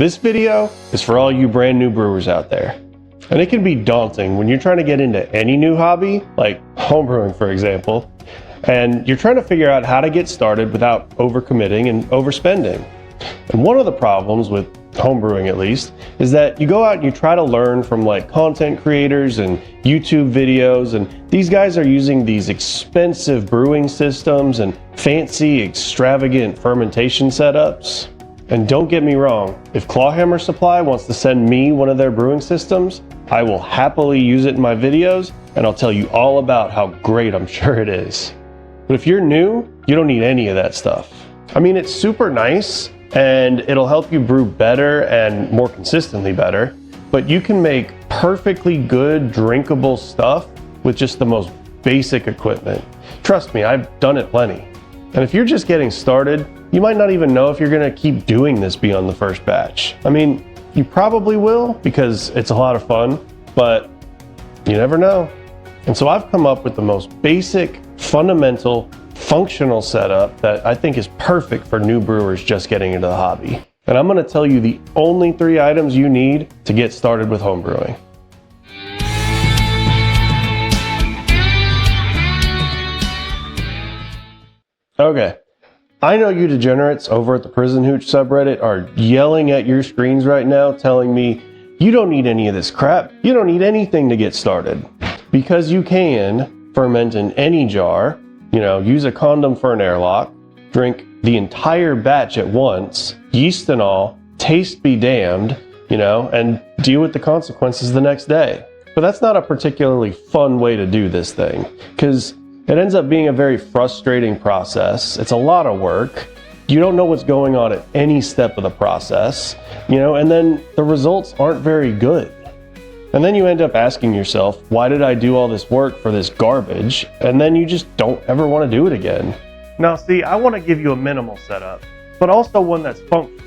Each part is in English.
This video is for all you brand new brewers out there. And it can be daunting when you're trying to get into any new hobby, like homebrewing for example, and you're trying to figure out how to get started without overcommitting and overspending. And one of the problems with homebrewing, at least, is that you go out and you try to learn from like content creators and YouTube videos, and these guys are using these expensive brewing systems and fancy, extravagant fermentation setups. And don't get me wrong, if Clawhammer Supply wants to send me one of their brewing systems, I will happily use it in my videos, and I'll tell you all about how great I'm sure it is. But if you're new, you don't need any of that stuff. I mean, it's super nice, and it'll help you brew better and more consistently better, but you can make perfectly good, drinkable stuff with just the most basic equipment. Trust me, I've done it plenty. And if you're just getting started, you might not even know if you're gonna keep doing this beyond the first batch. I mean, you probably will because it's a lot of fun, but you never know. And so I've come up with the most basic, fundamental, functional setup that I think is perfect for new brewers just getting into the hobby. And I'm gonna tell you the only 3 items you need to get started with homebrewing. Okay, I know you degenerates over at the Prison Hooch subreddit are yelling at your screens right now telling me, you don't need any of this crap, you don't need anything to get started. Because you can ferment in any jar, use a condom for an airlock, drink the entire batch at once, yeast and all, taste be damned, and deal with the consequences the next day. But that's not a particularly fun way to do this thing, because it ends up being a very frustrating process. It's a lot of work. You don't know what's going on at any step of the process, and then the results aren't very good. And then you end up asking yourself, why did I do all this work for this garbage? And then you just don't ever want to do it again. Now see, I want to give you a minimal setup, but also one that's functional,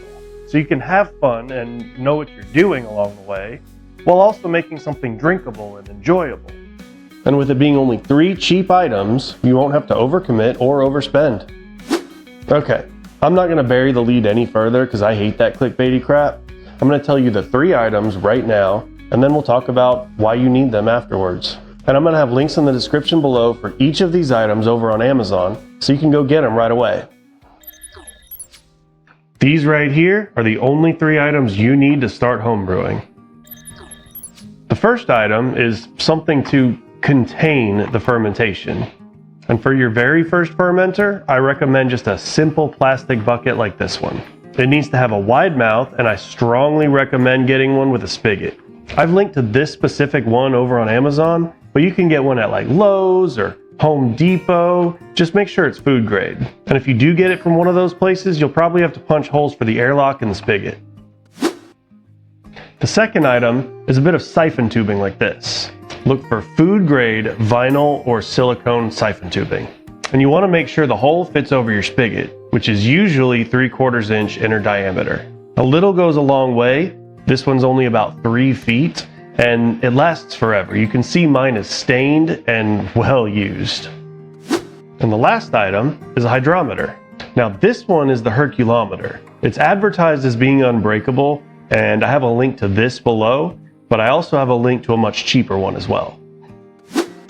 so you can have fun and know what you're doing along the way, while also making something drinkable and enjoyable. And with it being only 3 cheap items, you won't have to overcommit or overspend. Okay, I'm not gonna bury the lead any further because I hate that clickbaity crap. I'm gonna tell you the 3 items right now, and then we'll talk about why you need them afterwards. And I'm gonna have links in the description below for each of these items over on Amazon, so you can go get them right away. These right here are the only 3 items you need to start homebrewing. The first item is something to contain the fermentation. And for your very first fermenter, I recommend just a simple plastic bucket like this one. It needs to have a wide mouth, and I strongly recommend getting one with a spigot. I've linked to this specific one over on Amazon, but you can get one at like Lowe's or Home Depot. Just make sure it's food grade. And if you do get it from one of those places, you'll probably have to punch holes for the airlock and the spigot. The second item is a bit of siphon tubing like this. Look for food grade vinyl or silicone siphon tubing. And you want to make sure the hole fits over your spigot, which is usually 3/4 inch inner diameter. A little goes a long way. This one's only about 3 feet and it lasts forever. You can see mine is stained and well used. And the last item is a hydrometer. Now this one is the Herculometer. It's advertised as being unbreakable, and I have a link to this below, but I also have a link to a much cheaper one as well.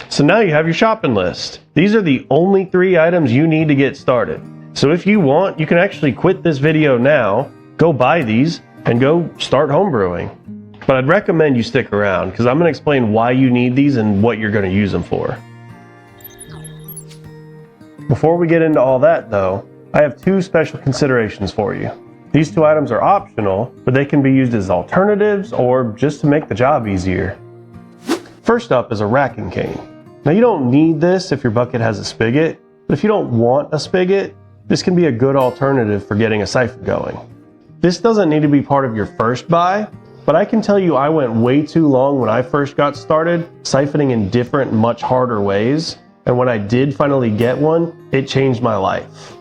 So now you have your shopping list. These are the only 3 items you need to get started. So if you want, you can actually quit this video now, go buy these, and go start homebrewing. But I'd recommend you stick around because I'm going to explain why you need these and what you're going to use them for. Before we get into all that though, I have 2 special considerations for you. These 2 items are optional, but they can be used as alternatives or just to make the job easier. First up is a racking cane. Now you don't need this if your bucket has a spigot, but if you don't want a spigot, this can be a good alternative for getting a siphon going. This doesn't need to be part of your first buy, but I can tell you I went way too long when I first got started siphoning in different, much harder ways, and when I did finally get one, it changed my life.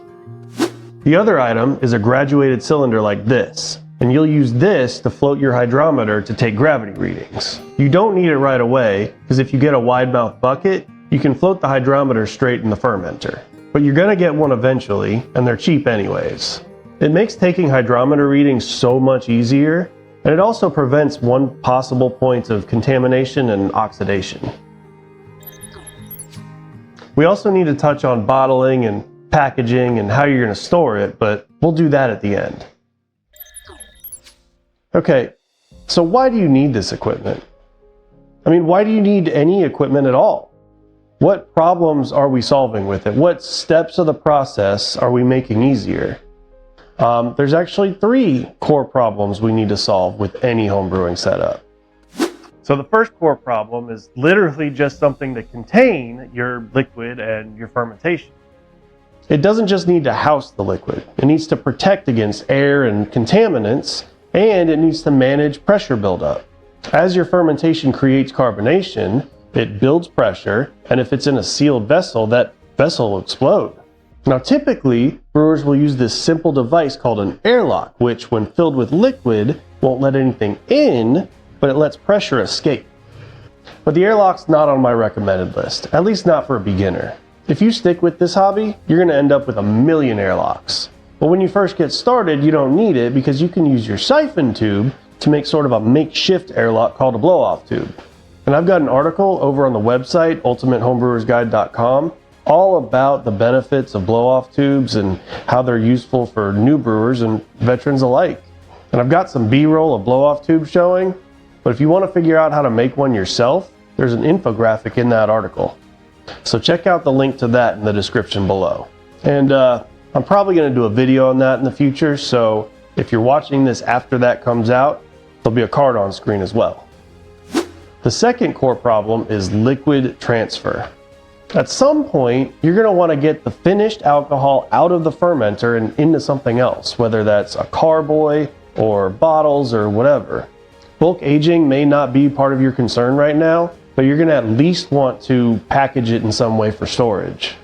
The other item is a graduated cylinder like this, and you'll use this to float your hydrometer to take gravity readings. You don't need it right away, because if you get a wide mouth bucket, you can float the hydrometer straight in the fermenter. But you're gonna get one eventually, and they're cheap anyways. It makes taking hydrometer readings so much easier, and it also prevents one possible point of contamination and oxidation. We also need to touch on bottling and packaging and how you're going to store it, but we'll do that at the end. Okay, so why do you need this equipment? I mean, why do you need any equipment at all? What problems are we solving with it? What steps of the process are we making easier? There's actually 3 core problems we need to solve with any homebrewing setup. So the first core problem is literally just something to contain your liquid and your fermentation. It doesn't just need to house the liquid. It needs to protect against air and contaminants, and it needs to manage pressure buildup. As your fermentation creates carbonation, it builds pressure, and if it's in a sealed vessel, that vessel will explode. Now typically, brewers will use this simple device called an airlock, which when filled with liquid, won't let anything in, but it lets pressure escape. But the airlock's not on my recommended list, at least not for a beginner. If you stick with this hobby, you're gonna end up with a million airlocks. But when you first get started, you don't need it because you can use your Siphon Tube to make sort of a makeshift airlock called a blowoff tube. And I've got an article over on the website, ultimatehomebrewersguide.com, all about the benefits of blowoff tubes and how they're useful for new brewers and veterans alike. And I've got some B-roll of blowoff tubes showing, but if you want to figure out how to make one yourself, there's an infographic in that article. So check out the link to that in the description below. And I'm probably going to do a video on that in the future, so if you're watching this after that comes out, there'll be a card on screen as well. The second core problem is liquid transfer. At some point, you're going to want to get the finished alcohol out of the fermenter and into something else, whether that's a carboy or bottles or whatever. Bulk aging may not be part of your concern right now, but you're going to at least want to package it in some way for storage.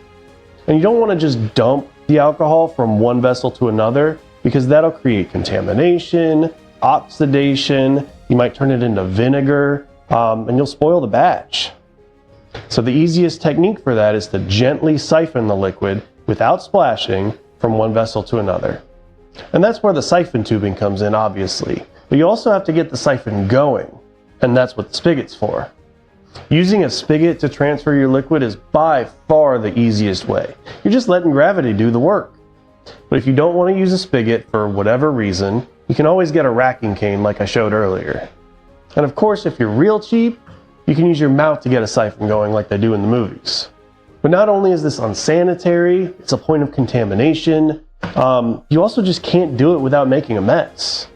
And you don't want to just dump the alcohol from one vessel to another, because that'll create contamination, oxidation, you might turn it into vinegar, and you'll spoil the batch. So the easiest technique for that is to gently siphon the liquid without splashing from one vessel to another. And that's where the siphon tubing comes in, obviously. But you also have to get the siphon going, and that's what the spigot's for. Using a spigot to transfer your liquid is by far the easiest way. You're just letting gravity do the work. But if you don't want to use a spigot for whatever reason, you can always get a racking cane like I showed earlier. And of course, if you're real cheap, you can use your mouth to get a siphon going like they do in the movies. But not only is this unsanitary, it's a point of contamination, you also just can't do it without making a mess.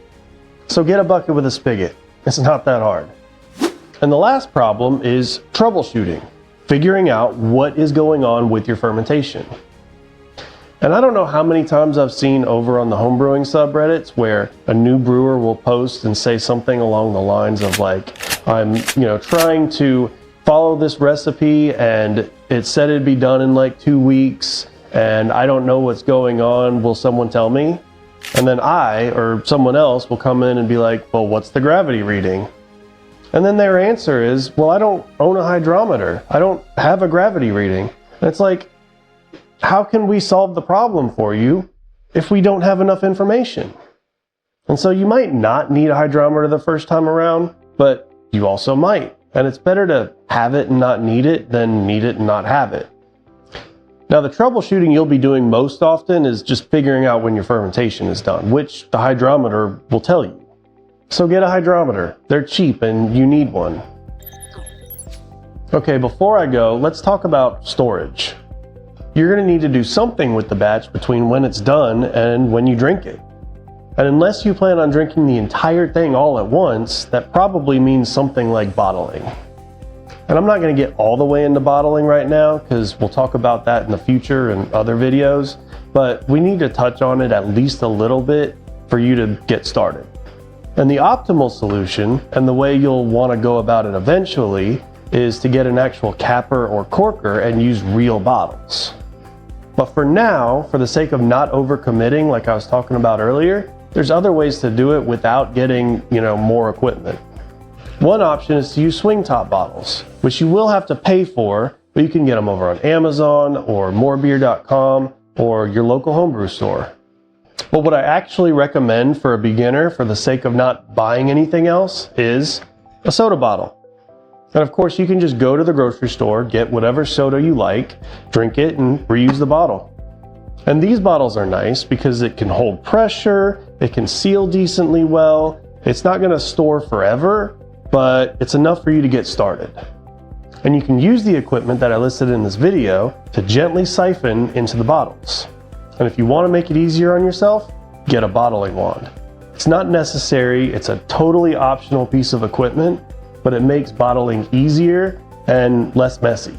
So get a bucket with a spigot. It's not that hard. And the last problem is troubleshooting, figuring out what is going on with your fermentation. And I don't know how many times I've seen over on the homebrewing subreddits where a new brewer will post and say something along the lines of like, I'm trying to follow this recipe and it said it'd be done in like 2 weeks and I don't know what's going on, will someone tell me? And then I or someone else will come in and be like, well, what's the gravity reading? And then their answer is, well, I don't own a hydrometer. I don't have a gravity reading. And it's like, how can we solve the problem for you if we don't have enough information? And so you might not need a hydrometer the first time around, but you also might. And it's better to have it and not need it than need it and not have it. Now the troubleshooting you'll be doing most often is just figuring out when your fermentation is done, which the hydrometer will tell you. So get a hydrometer. They're cheap and you need one. Okay, before I go, let's talk about storage. You're going to need to do something with the batch between when it's done and when you drink it. And unless you plan on drinking the entire thing all at once, that probably means something like bottling. And I'm not going to get all the way into bottling right now because we'll talk about that in the future and other videos, but we need to touch on it at least a little bit for you to get started. And the optimal solution, and the way you'll want to go about it eventually, is to get an actual capper or corker and use real bottles. But for now, for the sake of not overcommitting like I was talking about earlier, there's other ways to do it without getting, more equipment. One option is to use swing top bottles, which you will have to pay for, but you can get them over on Amazon or morebeer.com or your local homebrew store. But what I actually recommend for a beginner, for the sake of not buying anything else, is a soda bottle. And of course, you can just go to the grocery store, get whatever soda you like, drink it, and reuse the bottle. And these bottles are nice because it can hold pressure, it can seal decently well, it's not gonna store forever, but it's enough for you to get started. And you can use the equipment that I listed in this video to gently siphon into the bottles. And if you wanna make it easier on yourself, get a bottling wand. It's not necessary, it's a totally optional piece of equipment, but it makes bottling easier and less messy.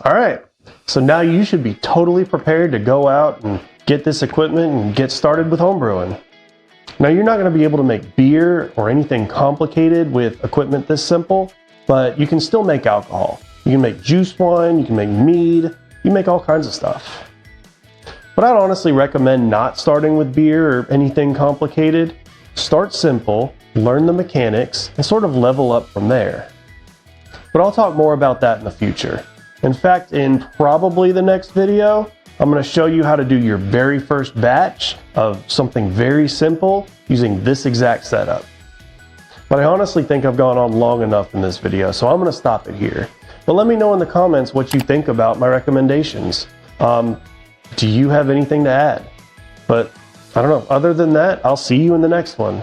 All right, so now you should be totally prepared to go out and get this equipment and get started with homebrewing. Now you're not gonna be able to make beer or anything complicated with equipment this simple, but you can still make alcohol. You can make juice wine, you can make mead, you can make all kinds of stuff. But I'd honestly recommend not starting with beer or anything complicated. Start simple, learn the mechanics, and sort of level up from there. But I'll talk more about that in the future. In fact, in probably the next video, I'm going to show you how to do your very first batch of something very simple using this exact setup. But I honestly think I've gone on long enough in this video, so I'm going to stop it here. But let me know in the comments what you think about my recommendations. Do you have anything to add? But I don't know, other than that, I'll see you in the next one.